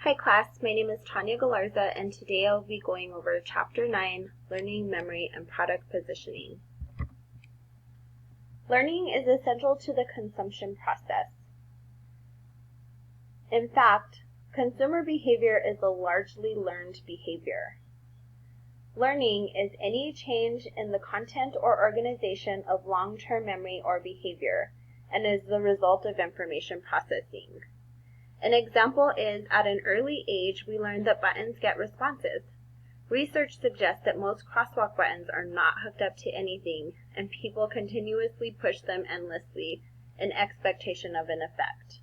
Hi class, my name is Tanya Galarza and today I'll be going over Chapter 9, Learning, Memory, and Product Positioning. Learning is essential to the consumption process. In fact, consumer behavior is a largely learned behavior. Learning is any change in the content or organization of long-term memory or behavior and is the result of information processing. An example is, at an early age, we learned that buttons get responses. Research suggests that most crosswalk buttons are not hooked up to anything, and people continuously push them endlessly in expectation of an effect.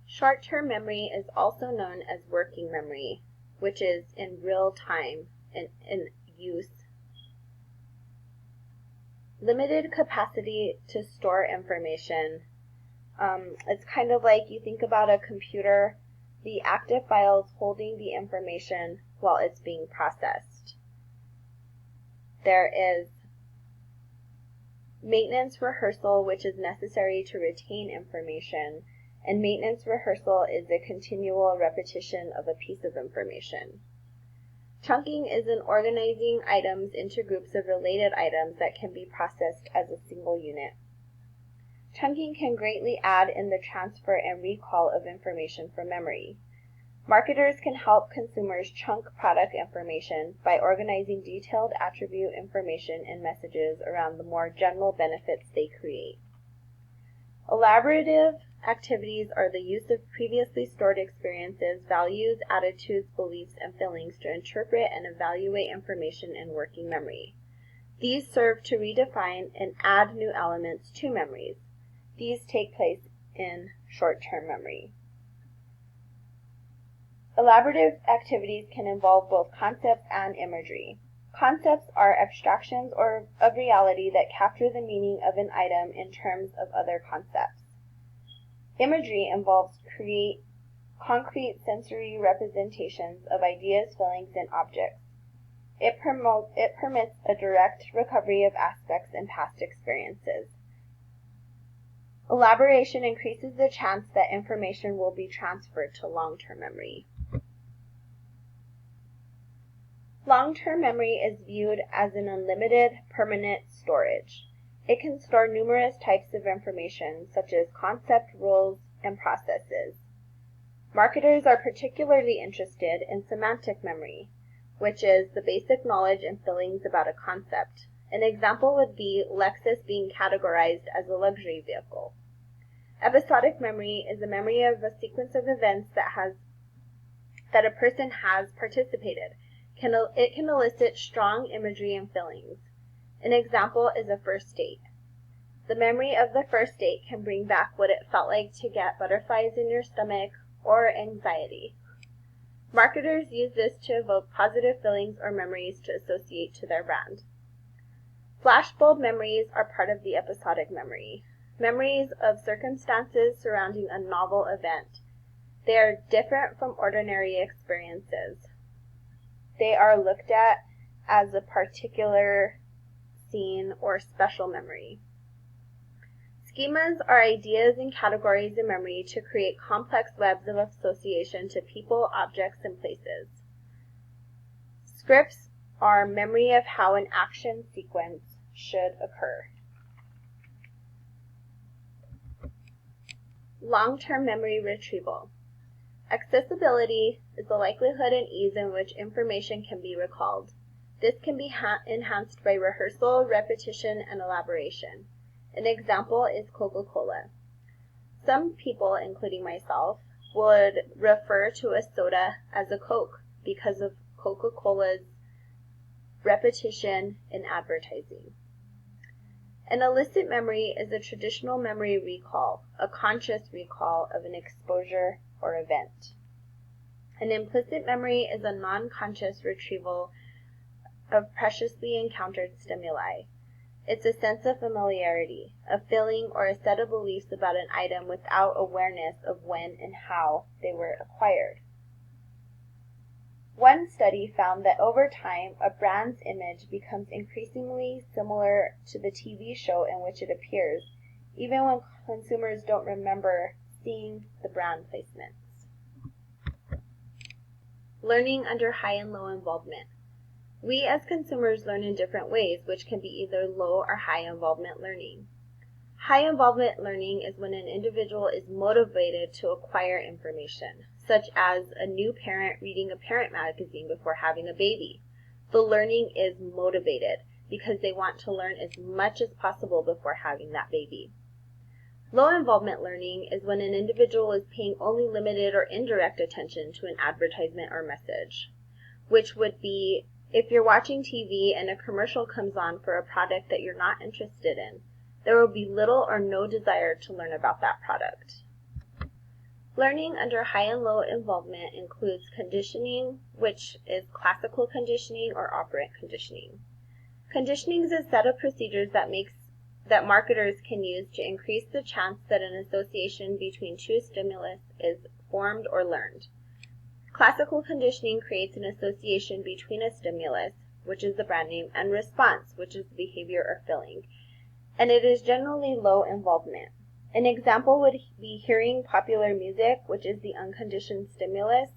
Short-term memory is also known as working memory, which is in real time in use. Limited capacity to store information. It's kind of like you think about a computer, the active files holding the information while it's being processed. There is maintenance rehearsal, which is necessary to retain information, and maintenance rehearsal is a continual repetition of a piece of information. Chunking is in organizing items into groups of related items that can be processed as a single unit. Chunking can greatly aid in the transfer and recall of information from memory. Marketers can help consumers chunk product information by organizing detailed attribute information and messages around the more general benefits they create. Elaborative activities are the use of previously stored experiences, values, attitudes, beliefs, and feelings to interpret and evaluate information in working memory. These serve to redefine and add new elements to memories. These take place in short-term memory. Elaborative activities can involve both concepts and imagery. Concepts are abstractions of reality that capture the meaning of an item in terms of other concepts. Imagery involves concrete sensory representations of ideas, feelings, and objects. It permits a direct recovery of aspects and past experiences. Elaboration increases the chance that information will be transferred to long-term memory. Long-term memory is viewed as an unlimited, permanent storage. It can store numerous types of information, such as concept, rules, and processes. Marketers are particularly interested in semantic memory, which is the basic knowledge and feelings about a concept. An example would be Lexus being categorized as a luxury vehicle. Episodic memory is a memory of a sequence of events that a person has participated. It can elicit strong imagery and feelings. An example is a first date. The memory of the first date can bring back what it felt like to get butterflies in your stomach or anxiety. Marketers use this to evoke positive feelings or memories to associate to their brand. Flashbulb memories are part of the episodic memory. Memories of circumstances surrounding a novel event. They are different from ordinary experiences. They are looked at as a particular scene or special memory. Schemas are ideas and categories in memory to create complex webs of association to people, objects, and places. Scripts are memory of how an action sequence should occur. Long-term memory retrieval. Accessibility is the likelihood and ease in which information can be recalled. This can be enhanced by rehearsal, repetition, and elaboration. An example is Coca-Cola. Some people, including myself, would refer to a soda as a Coke because of Coca-Cola's repetition in advertising. An illicit memory is a traditional memory recall, a conscious recall of an exposure or event. An implicit memory is a non-conscious retrieval of preciously encountered stimuli. It's a sense of familiarity, a feeling, or a set of beliefs about an item without awareness of when and how they were acquired. One study found that over time, a brand's image becomes increasingly similar to the TV show in which it appears, even when consumers don't remember seeing the brand placements. Learning under high and low involvement. We as consumers learn in different ways, which can be either low or high involvement learning. High involvement learning is when an individual is motivated to acquire information, such as a new parent reading a parent magazine before having a baby. The learning is motivated because they want to learn as much as possible before having that baby. Low involvement learning is when an individual is paying only limited or indirect attention to an advertisement or message, which would be if you're watching TV and a commercial comes on for a product that you're not interested in, there will be little or no desire to learn about that product. Learning under high and low involvement includes conditioning, which is classical conditioning or operant conditioning. Conditioning is a set of procedures that marketers can use to increase the chance that an association between two stimulus is formed or learned. Classical conditioning creates an association between a stimulus, which is the brand name, and response, which is the behavior or feeling, and it is generally low involvement. An example would be hearing popular music, which is the unconditioned stimulus,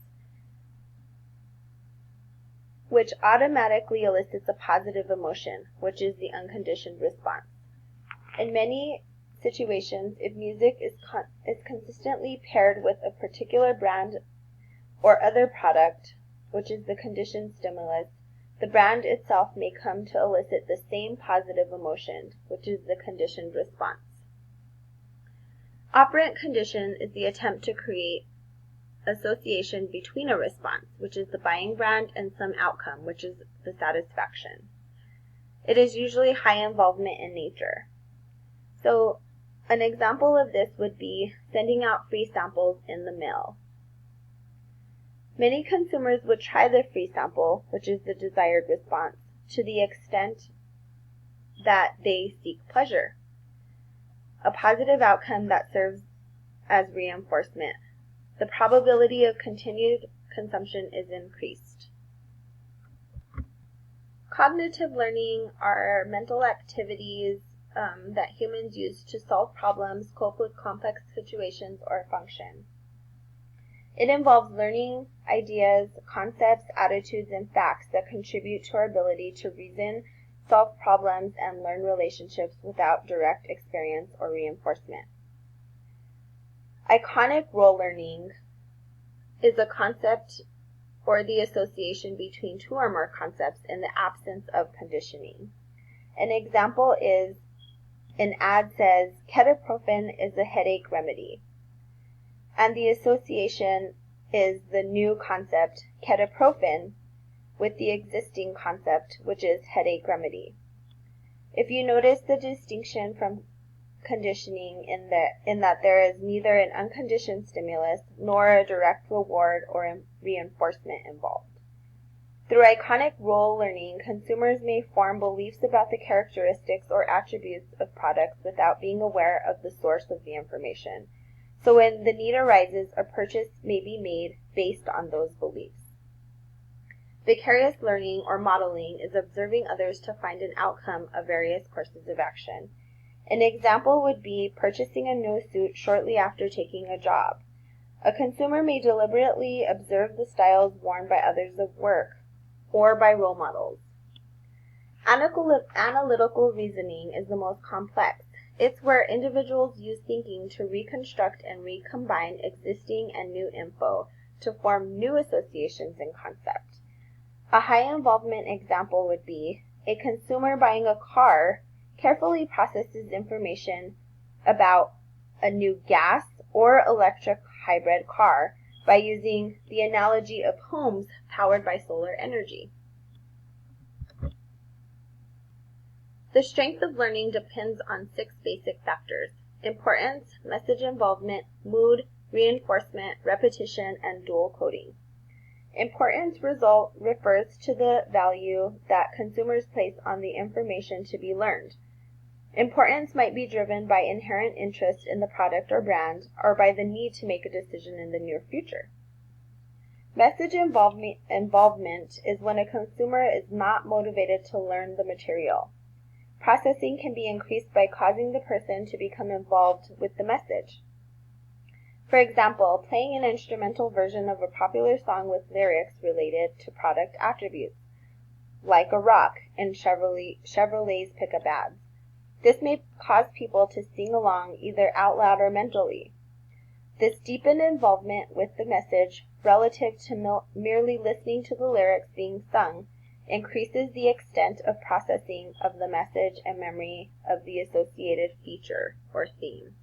which automatically elicits a positive emotion, which is the unconditioned response. In many situations, if music is consistently paired with a particular brand or other product, which is the conditioned stimulus, the brand itself may come to elicit the same positive emotion, which is the conditioned response. Operant condition is the attempt to create association between a response, which is the buying brand, and some outcome, which is the satisfaction. It is usually high involvement in nature. So an example of this would be sending out free samples in the mail. Many consumers would try the free sample, which is the desired response, to the extent that they seek pleasure, a positive outcome that serves as reinforcement. The probability of continued consumption is increased. Cognitive learning are mental activities that humans use to solve problems, cope with complex situations, or function. It involves learning ideas, concepts, attitudes, and facts that contribute to our ability to reason, solve problems, and learn relationships without direct experience or reinforcement. Iconic role learning is a concept or the association between two or more concepts in the absence of conditioning. An example is an ad says, "Ketoprofen is a headache remedy," and the association is the new concept, ketoprofen, with the existing concept, which is headache remedy. If you notice the distinction from conditioning in that there is neither an unconditioned stimulus nor a direct reward or reinforcement involved. Through iconic role learning, consumers may form beliefs about the characteristics or attributes of products without being aware of the source of the information. So when the need arises, a purchase may be made based on those beliefs. Vicarious learning or modeling is observing others to find an outcome of various courses of action. An example would be purchasing a new suit shortly after taking a job. A consumer may deliberately observe the styles worn by others at work or by role models. Analytical reasoning is the most complex. It's where individuals use thinking to reconstruct and recombine existing and new info to form new associations and concepts. A high involvement example would be a consumer buying a car carefully processes information about a new gas or electric hybrid car by using the analogy of homes powered by solar energy. The strength of learning depends on 6 basic factors: importance, message involvement, mood, reinforcement, repetition, and dual coding. Importance refers to the value that consumers place on the information to be learned. Importance might be driven by inherent interest in the product or brand, or by the need to make a decision in the near future. Message involvement is when a consumer is not motivated to learn the material. Processing can be increased by causing the person to become involved with the message. For example, playing an instrumental version of a popular song with lyrics related to product attributes, like a rock in Chevrolet's pickup ads. This may cause people to sing along either out loud or mentally. This deepened involvement with the message, relative to merely listening to the lyrics being sung, increases the extent of processing of the message and memory of the associated feature or theme.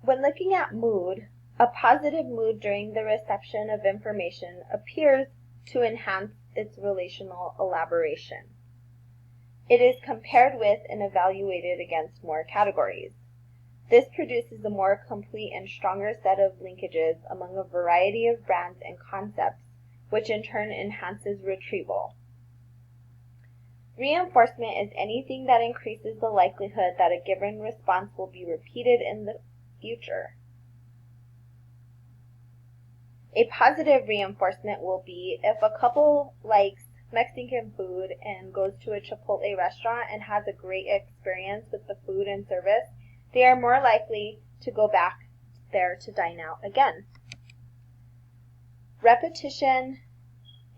When looking at mood, a positive mood during the reception of information appears to enhance its relational elaboration. It is compared with and evaluated against more categories. This produces a more complete and stronger set of linkages among a variety of brands and concepts, which in turn enhances retrieval. Reinforcement is anything that increases the likelihood that a given response will be repeated in the future. A positive reinforcement will be if a couple likes Mexican food and goes to a Chipotle restaurant and has a great experience with the food and service, they are more likely to go back there to dine out again. Repetition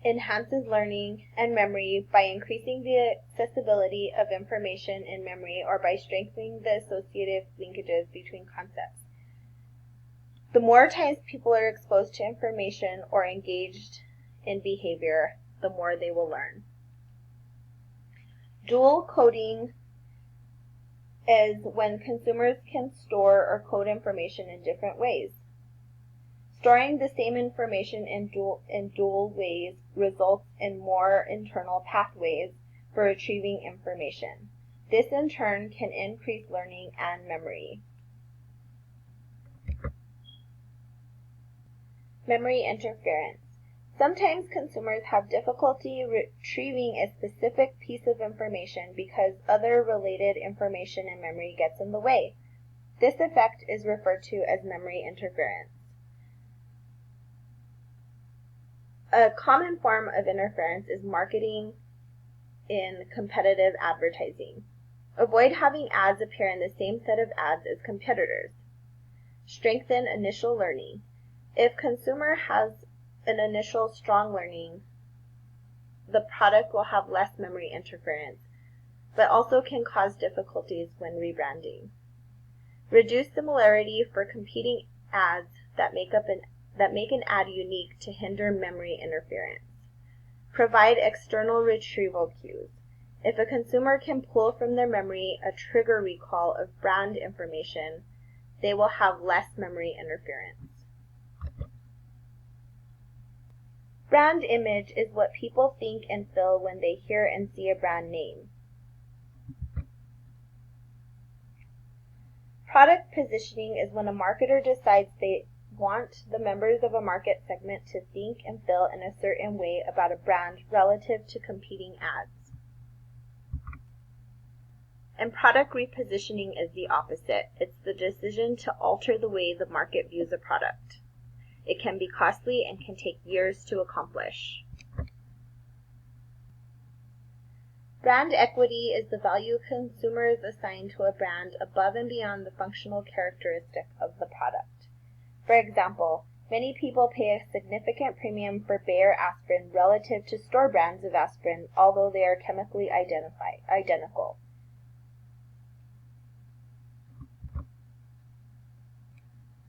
enhances learning and memory by increasing the accessibility of information in memory or by strengthening the associative linkages between concepts. The more times people are exposed to information or engaged in behavior, the more they will learn. Dual coding is when consumers can store or code information in different ways. Storing the same information in dual ways results in more internal pathways for retrieving information. This in turn can increase learning and memory. Memory interference. Sometimes consumers have difficulty retrieving a specific piece of information because other related information in memory gets in the way. This effect is referred to as memory interference. A common form of interference is marketing in competitive advertising. Avoid having ads appear in the same set of ads as competitors. Strengthen initial learning. If consumer has an initial strong learning, the product will have less memory interference, but also can cause difficulties when rebranding. Reduce similarity for competing ads that make an ad unique to hinder memory interference. Provide external retrieval cues. If a consumer can pull from their memory a trigger recall of brand information, they will have less memory interference. Brand image is what people think and feel when they hear and see a brand name. Product positioning is when a marketer decides they want the members of a market segment to think and feel in a certain way about a brand relative to competing ads. And product repositioning is the opposite. It's the decision to alter the way the market views a product. It can be costly and can take years to accomplish. Brand equity is the value consumers assign to a brand above and beyond the functional characteristic of the product. For example, many people pay a significant premium for Bayer aspirin relative to store brands of aspirin, although they are chemically identical.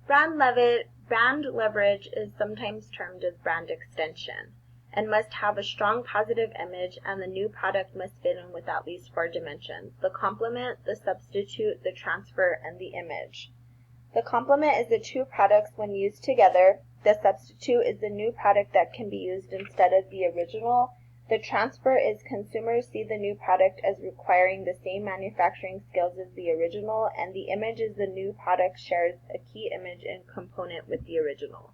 Brand leverage is sometimes termed as brand extension, and must have a strong positive image, and the new product must fit in with at least 4 dimensions: the complement, the substitute, the transfer, and the image. The complement is the two products when used together. The substitute is the new product that can be used instead of the original. The transfer is consumers see the new product as requiring the same manufacturing skills as the original, and the image is the new product shares a key image and component with the original.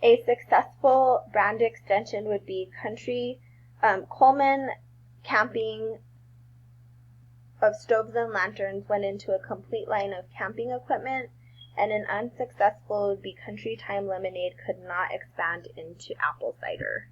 A successful brand extension would be Coleman Camping of stoves and lanterns went into a complete line of camping equipment, and an unsuccessful would be Country Time Lemonade could not expand into apple cider.